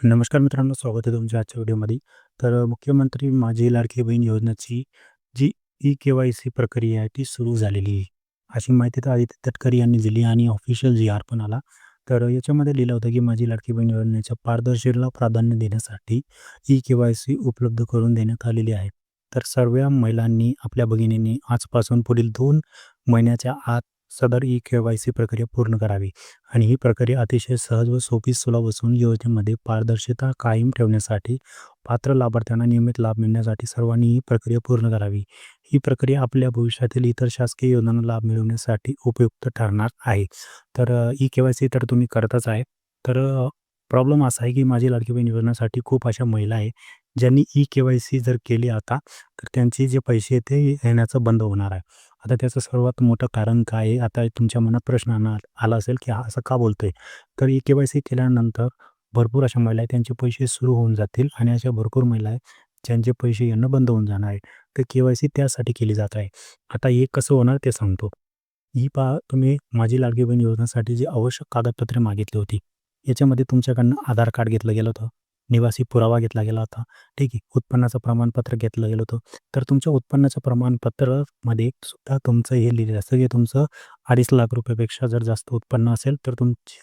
नमस्कार मित्रांनो, स्वागत आहे तुमच्या आजच्या व्हिडिओमध्ये. मुख्यमंत्री माझी लाडकी बहीण योजनेची जी ई-के-वाय-सी प्रक्रिया आहे ती सुरू झालेली आहे. अशी माहिती तर आदित्य तटकरे यांनी दिली आणि ऑफिशियल जी-आर पण आला. याच्यामध्ये लिहिलं होतं की माझी लाडकी बहीण योजनेच्या पारदर्शकतेला प्राधान्य देण्यासाठी ई-के-वाय-सी उपलब्ध करून देण्यात आलेली आहे. तर सर्व महिलांनी, आपल्या भगिनींनी आजपासून पुढील 2 महिन्याच्या आत सदर ई-के-वाय-सी प्रक्रिया पूर्ण करावी. आणि ही प्रक्रिया अतिशय सहज व सोपी सुलभ असून योजनेमध्ये पारदर्शकता कायम ठेवण्यासाठी पात्र लाभार्थ्यांना नियमित लाभ मिळण्यासाठी सर्वांनी ही प्रक्रिया पूर्ण करावी. ही प्रक्रिया आपल्या भविष्यातील इतर शासकीय योजनांना लाभ मिळवण्यासाठी उपयुक्त ठरणार आहे. ई-के-वाय-सी तर तुम्ही करतच आहे. प्रॉब्लेम असा आहे की माझी लाडकी बहीण योजनेसाठी खूप अशा महिला आहे, ज्यांनी ई-के-वाय-सी जर केली आता, तर त्यांचे जे पैसे आहेत ते येण्याचं बंद होणार आहे. आता त्याचं सर्वात मोठं कारण काय आहे? आता तुमच्या मनात प्रश्न आला असेल, की हा असं का बोलतोय? तर ई-के-वाय-सी केल्यानंतर भरपूर अशा महिला आहेत, त्यांचे पैसे सुरू होऊन जातील आणि अशा भरपूर महिला आहेत, ज्यांचे पैसे येणं बंद होऊन जाणार आहे. तर के-वाय-सी त्यासाठी केली जात आहे. आता हे कसं होणार ते सांगतो. ही पहा, तुम्ही माझी लाडकी बहीण योजनेसाठी जी आवश्यक कागदपत्रे मागितली होती, याच्यामध्ये तुमच्याकडनं आधार कार्ड घेतलं गेलं होतं, निवासी पुरावा घेतला गेला होता, ठीक आहे. उत्पन्नाचं प्रमाणपत्र घेतलं गेलं होतं. तर तुमच्या उत्पन्नाचं प्रमाणपत्रामध्ये सुद्धा तुमचं हे लिहिलेलं असतं, की तुमचं ₹2.5 लाख पेक्षा जर जास्त उत्पन्न असेल, तर तुमचे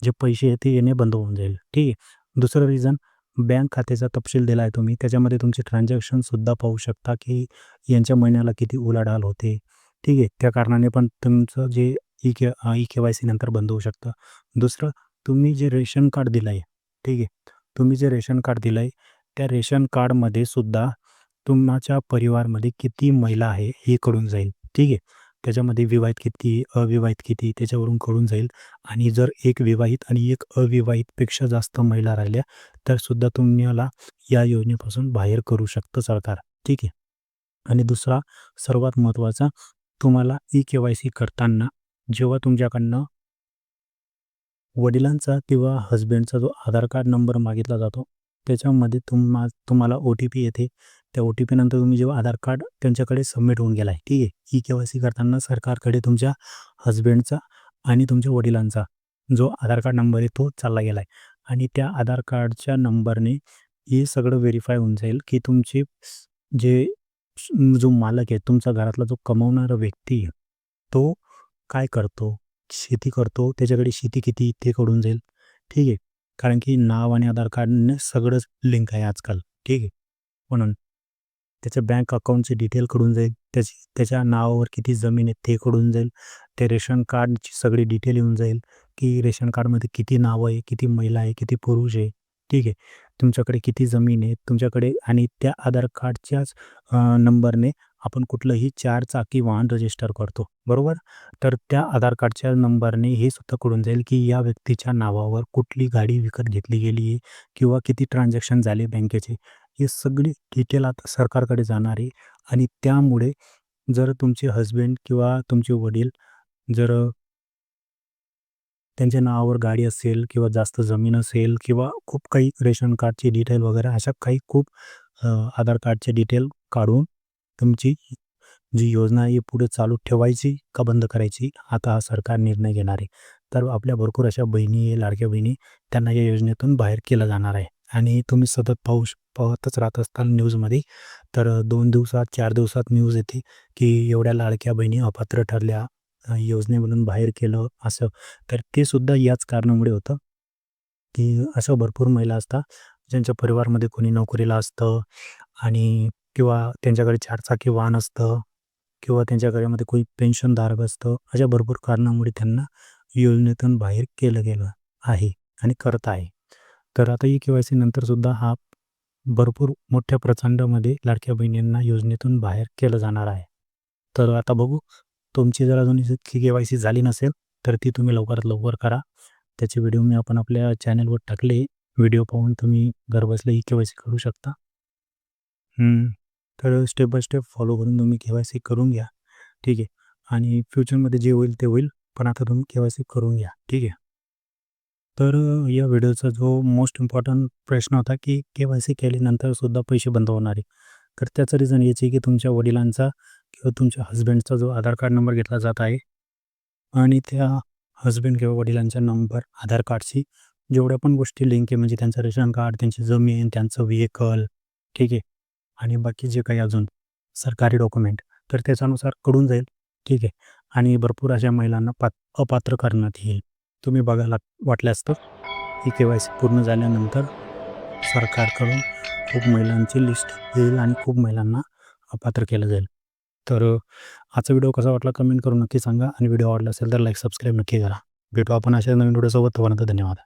जे पैसे आहेत ते येणे बंद होऊन जाईल, ठीक आहे. दुसरं रिझन, बँक खात्याचा तपशील दिला आहे तुम्ही. त्याच्यामध्ये तुमचे ट्रान्झॅक्शनसुद्धा पाहू शकता, की यांच्या महिन्याला किती उलाढाल होते, ठीक आहे. त्या कारणाने पण तुमचं जे ई-के-वाय-सी नंतर बंद होऊ शकतं. दुसरं, तुम्ही जे रेशन कार्ड दिलं आहे, ठीक आहे. तुम्ही जे रेशन कार्ड दिलं आहे, त्या रेशन कार्डमध्ये सुद्धा तुमच्या परिवारमध्ये किती महिला आहे हे कळून जाईल, ठीक आहे. त्याच्यामध्ये विवाहित किती, अविवाहित किती त्याच्यावरून कळून जाईल. आणि जर एक विवाहित आणि एक अविवाहितपेक्षा जास्त महिला राहिल्या, तर सुद्धा तुम्हाला या योजनेपासून बाहेर करू शकतं सरकार, ठीक आहे. आणि दुसरा सर्वात महत्त्वाचा, तुम्हाला ई-के-वाय-सी करताना जेव्हा तुमच्याकडनं वडिलांचा किंवा हसबँडचा जो आधार कार्ड नंबर मागितला जातो, त्याच्यामध्ये तुम्हाला ओ-टी-पी येते. त्या ओ-टी-पी नंतर तुम्ही जेव्हा आधार कार्ड त्यांच्याकडे सबमिट होऊन गेला आहे, ठीक आहे. ई-के-वाय-सी करताना सरकारकडे तुमच्या हसबँडचा आणि तुमच्या वडिलांचा जो आधार कार्ड नंबर आहे तो चालला गेला आहे. आणि त्या आधार कार्डच्या नंबरने हे सगळं व्हेरिफाय होऊन जाईल, की तुमचे जे जो मालक आहे, तुमच्या घरातला जो कमवणारा व्यक्ती आहे, तो काय करतो? शेती करतो, त्याच्याकडे शेती किती ते कळून जाईल, ठीक आहे. कारण की नाव आणि आधार कार्डने सगळंच लिंक आहे आजकाल, ठीक आहे. म्हणून त्याच्या बँक अकाउंटचे डिटेल कळून जाईल, त्याच्या नावावर किती जमीन आहे ते कळून जाईल. ते रेशन कार्डची सगळी डिटेल येऊन जाईल, की रेशन कार्डमध्ये किती नावं आहे, किती महिला आहे, किती पुरुष आहे, ठीक आहे. तुमच्याकडे किती जमीन आहे, तुमच्याकडे आणि त्या आधार कार्डच्याच नंबरने आपण कुठलंही 4 चाकी वाहन रजिस्टर करतो, बरोबर? तर त्या आधार कार्डच्या नंबरने हे सुद्धा कळून जाईल, की या व्यक्तीच्या नावावर कुठली गाडी विकत घेतली गेली आहे किंवा किती ट्रान्झॅक्शन झाले बँकेचे. ही सगळी डिटेल आता सरकारकडे जाणार आहे. आणि त्यामुळे जर तुमचे हसबँड किंवा तुमचे वडील जर त्यांच्या नावावर गाडी असेल किंवा जास्त जमीन असेल किंवा खूप काही रेशन कार्डची डिटेल वगैरे अशा काही खूप आधार कार्डचे डिटेल काढून तुमची जी योजना आहे पुढे चालू ठेवायची का बंद करायची, आता हा सरकार निर्णय घेणार आहे. तर आपल्या भरपूर अशा बहिणी आहे, लाडक्या बहिणी, त्यांना या योजनेतून बाहेर केलं जाणार आहे. आणि तुम्ही सतत पाहतच राहत असताल न्यूजमध्ये. 2 दिवसात, 4 दिवसात न्यूज येते, की एवढ्या लाडक्या बहिणी अपात्र ठरल्या, योजनेमधून बाहेर केलं असं. तर ते सुद्धा याच कारणामुळे होतं, की अशा भरपूर महिला असतात, ज्यांच्या परिवारामध्ये कोणी नोकरीला असतं आणि किंवा त्यांच्याकडे 4 चाकी वाहन असतं किंवा त्यांच्या घरामध्ये कोणी पेन्शनधारक असतं. अशा भरपूर कारणामुळे त्यांना योजनेतून बाहेर केलं गेलं आहे आणि करत आहे. तर आता ई-के-वाय-सी नंतरसुद्धा हा भरपूर मोठ्या प्रचंडमध्ये लाडक्या बहिणींना योजनेतून बाहेर केलं जाणार आहे. तर आता बघू, तुमची जर अजून के-वाय-सी झाली नसेल, तर ती तुम्ही लवकरात लवकर करा. त्याचे व्हिडिओ मी आपण आपल्या चॅनलवर टाकले. व्हिडिओ पाहून तुम्ही घरबसल्या ई-के-वाय-सी करू शकता. हं. तर स्टेप बाय स्टेप फॉलो करून तुम्ही के-वाय-सी करून घ्या, ठीक आहे. आणि फ्युचरमध्ये जे होईल ते होईल, पण आता तुम्ही के-वाय-सी करून घ्या, ठीक आहे. या व्हिडिओचा जो मोस्ट इम्पॉर्टंट प्रश्न होता, की के-वाय-सी केल्यानंतर सुद्धा पैसे बंद होणार आहे. तर त्याचं रिझन हेच आहे, की तुमच्या वडिलांचा किंवा तुमच्या हसबँडचा जो आधार कार्ड नंबर घेतला जात आहे आणि त्या हसबँड किंवा वडिलांचा नंबर आधार कार्डशी जेवढ्या पण गोष्टी लिंक आहे म्हणजे त्यांचं रेशन कार्ड, त्यांची जमीन, त्यांचं व्हेइकल, ठीक आहे. आणि बाकी जे काही अजून सरकारी डॉक्युमेंट तर त्याच्यानुसार कडून जाईल, ठीक आहे. आणि भरपूर अशा महिलांना अपात्र करण्यात येईल. तुम्ही बघायला वाटल्यास तर ई-के-वाय-सी पूर्ण झाल्यानंतर सरकारकडून खूप महिलांची लिस्ट येईल आणि खूप महिलांना अपात्र केलं जाईल. तर आजचा व्हिडिओ कसा वाटला कमेंट करून नक्की सांगा आणि व्हिडिओ आवडला असेल तर लाईक, सबस्क्राईब नक्की करा. भेटू आपण अशा नवीन व्हिडिओसोबत. तोपर्यंत धन्यवाद.